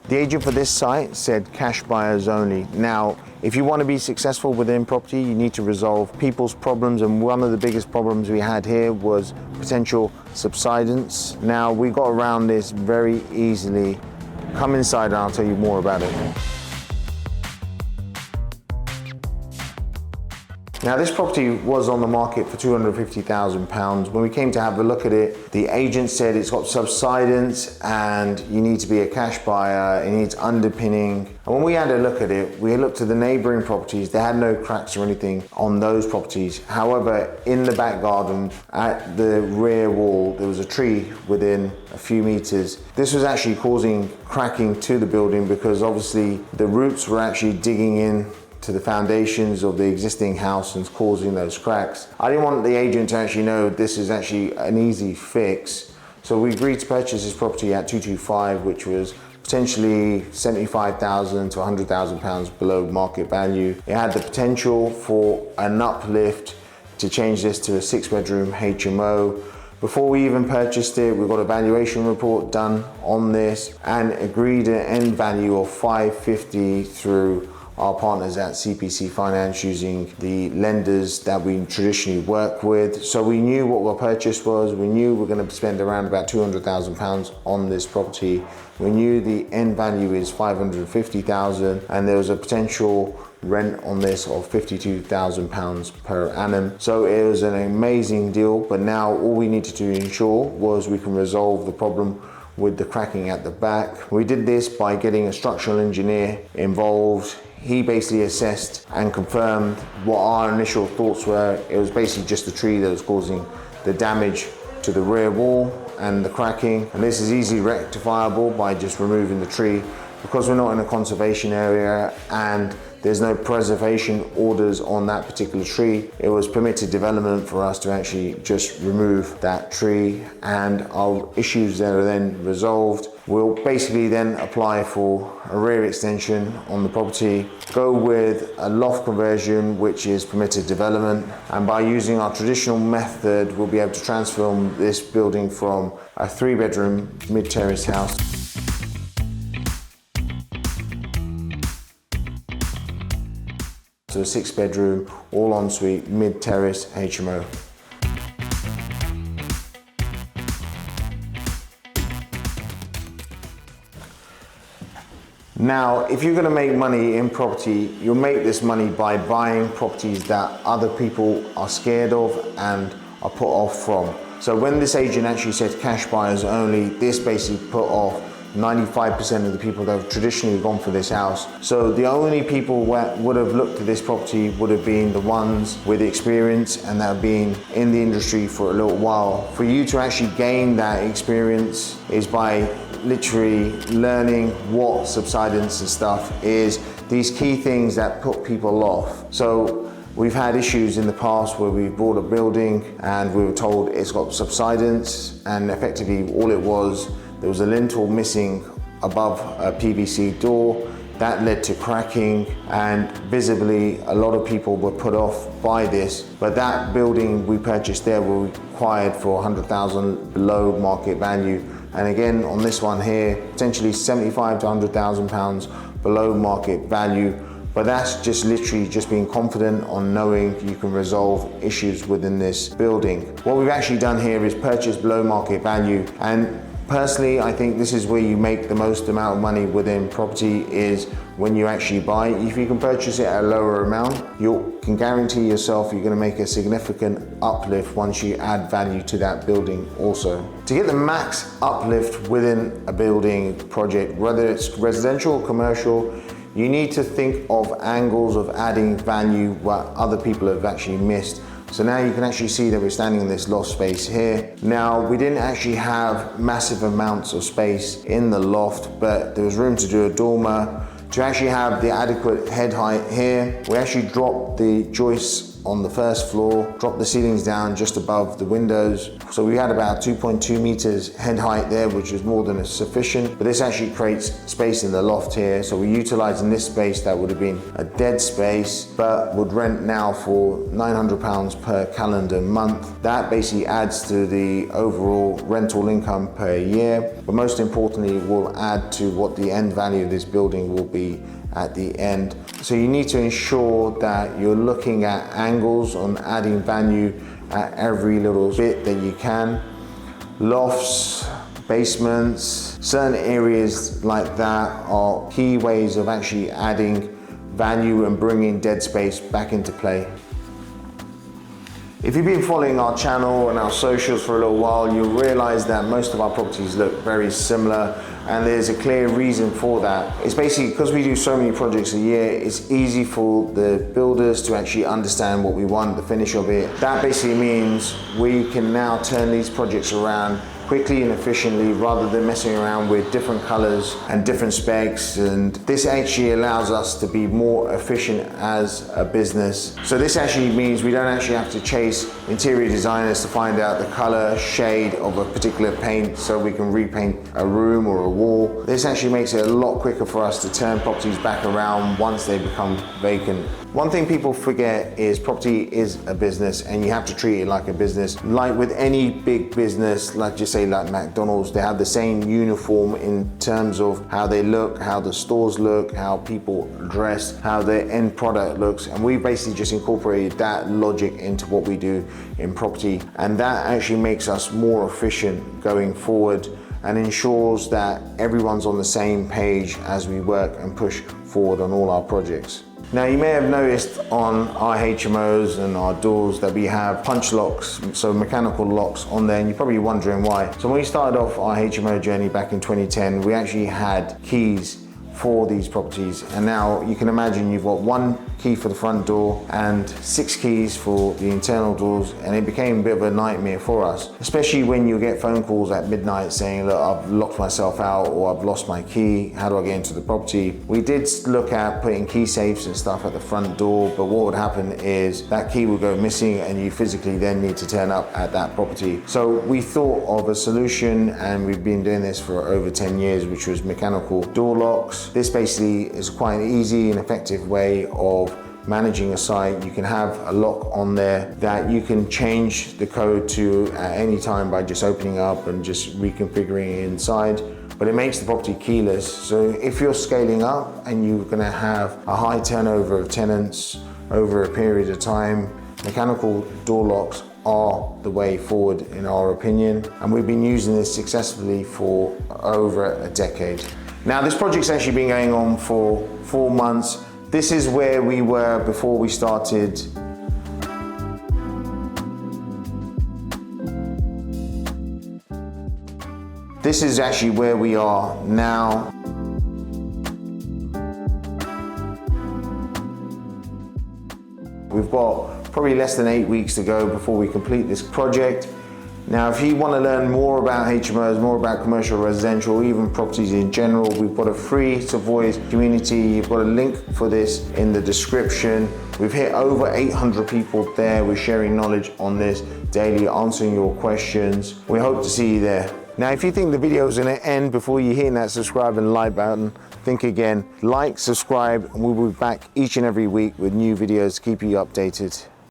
The agent for this site said cash buyers only. Now, if you want to be successful within property, you need to resolve people's problems, and one of the biggest problems we had here was potential subsidence. Now, we got around this very easily. Come inside and I'll tell you more about it. Now, this property was on the market for £250,000. When we came to have a look at it, the agent said it's got subsidence and you need to be a cash buyer, it needs underpinning. And when we had a look at it, we looked at the neighbouring properties. They had no cracks or anything on those properties. However, in the back garden, at the rear wall, there was a tree within a few meters. This was actually causing cracking to the building because obviously the roots were actually digging in to the foundations of the existing house and causing those cracks. I didn't want the agent to actually know this is actually an easy fix. So we agreed to purchase this property at 225, which was potentially £75,000 to £100,000 below market value. It had the potential for an uplift to change this to a 6-bedroom HMO. Before we even purchased it, we got a valuation report done on this and agreed an end value of $550 through our partners at CPC Finance, using the lenders that we traditionally work with. So we knew what our purchase was. We knew we were going to spend around about £200,000 on this property. We knew the end value is $550,000 and there was a potential rent on this of £52,000 per annum. So it was an amazing deal, but now all we needed to ensure was we can resolve the problem with the cracking at the back. We did this by getting a structural engineer involved. He basically assessed and confirmed what our initial thoughts were. It was basically just the tree that was causing the damage to the rear wall and the cracking. And this is easily rectifiable by just removing the tree. Because we're not in a conservation area and there's no preservation orders on that particular tree, it was permitted development for us to actually just remove that tree, and our issues that are then resolved. We'll basically then apply for a rear extension on the property, go with a loft conversion, which is permitted development, and by using our traditional method, we'll be able to transform this building from a 3-bedroom mid-terrace house to a 6-bedroom, all ensuite, mid-terrace HMO. Now, if you're going to make money in property, you'll make this money by buying properties that other people are scared of and are put off from. So when this agent actually said cash buyers only, this basically put off 95% of the people that have traditionally gone for this house. So the only people that would have looked at this property would have been the ones with experience and that have been in the industry for a little while. For you to actually gain that experience is by literally learning what subsidence and stuff is, these key things that put people off. So we've had issues in the past where we bought a building and we were told it's got subsidence, and effectively all it was, there was a lintel missing above a PVC door. That led to cracking, and visibly a lot of people were put off by this. But that building we purchased there were acquired for $100,000 below market value. And again, on this one here, potentially £75,000 to £100,000 below market value. But that's just literally just being confident on knowing you can resolve issues within this building. What we've actually done here is purchase below market value, and personally, I think this is where you make the most amount of money within property, is when you actually buy. If you can purchase it at a lower amount, you can guarantee yourself you're going to make a significant uplift once you add value to that building also. To get the max uplift within a building project, whether it's residential or commercial, you need to think of angles of adding value what other people have actually missed. So now you can actually see that we're standing in this loft space here. Now, we didn't actually have massive amounts of space in the loft, but there was room to do a dormer. To actually have the adequate head height here, we actually dropped the joists on the first floor, dropped the ceilings down just above the windows. So we had about 2.2 meters head height there, which was more than sufficient. But this actually creates space in the loft here. So we're utilizing this space that would have been a dead space, but would rent now for £900 per calendar month. That basically adds to the overall rental income per year, but most importantly will add to what the end value of this building will be at the end. So you need to ensure that you're looking at angles on adding value at every little bit that you can. Lofts, basements, certain areas like that are key ways of actually adding value and bringing dead space back into play. If you've been following our channel and our socials for a little while, you'll realize that most of our properties look very similar, and there's a clear reason for that. It's basically because we do so many projects a year, it's easy for the builders to actually understand what we want, the finish of it. That basically means we can now turn these projects around quickly and efficiently rather than messing around with different colors and different specs, and this actually allows us to be more efficient as a business. So this actually means we don't actually have to chase interior designers to find out the color shade of a particular paint so we can repaint a room or a wall. This actually makes it a lot quicker for us to turn properties back around once they become vacant. One thing people forget is property is a business, and you have to treat it like a business. Like with any big business, like just say like McDonald's, they have the same uniform in terms of how they look, how the stores look, how people dress, how the end product looks, and we basically just incorporated that logic into what we do in property, and that actually makes us more efficient going forward and ensures that everyone's on the same page as we work and push forward on all our projects. Now you may have noticed on our HMOs and our doors that we have punch locks, so mechanical locks on there, and you're probably wondering why. So when we started off our HMO journey back in 2010, we actually had keys for these properties, and now you can imagine you've got one key for the front door and 6 keys for the internal doors, and it became a bit of a nightmare for us, especially when you get phone calls at midnight saying, look, I've locked myself out or I've lost my key, how do I get into the property? We did look at putting key safes and stuff at the front door, but what would happen is that key would go missing and you physically then need to turn up at that property. So we thought of a solution, and we've been doing this for over 10 years, which was mechanical door locks. This basically is quite an easy and effective way of managing a site. You can have a lock on there that you can change the code to at any time by just opening up and just reconfiguring it inside, but it makes the property keyless. So if you're scaling up and you're going to have a high turnover of tenants over a period of time, mechanical door locks are the way forward in our opinion, and we've been using this successfully for over a decade. Now this project's actually been going on for 4 months. This is where we were before we started. This is actually where we are now. We've got probably less than 8 weeks to go before we complete this project. Now, if you want to learn more about HMOs, more about commercial, residential, even properties in general, we've got a free Savoys community. You've got a link for this in the description. We've hit over 800 people there. We're sharing knowledge on this daily, answering your questions. We hope to see you there. Now, if you think the video is going to end before you hit that subscribe and like button, think again. Like, subscribe, and we'll be back each and every week with new videos to keep you updated.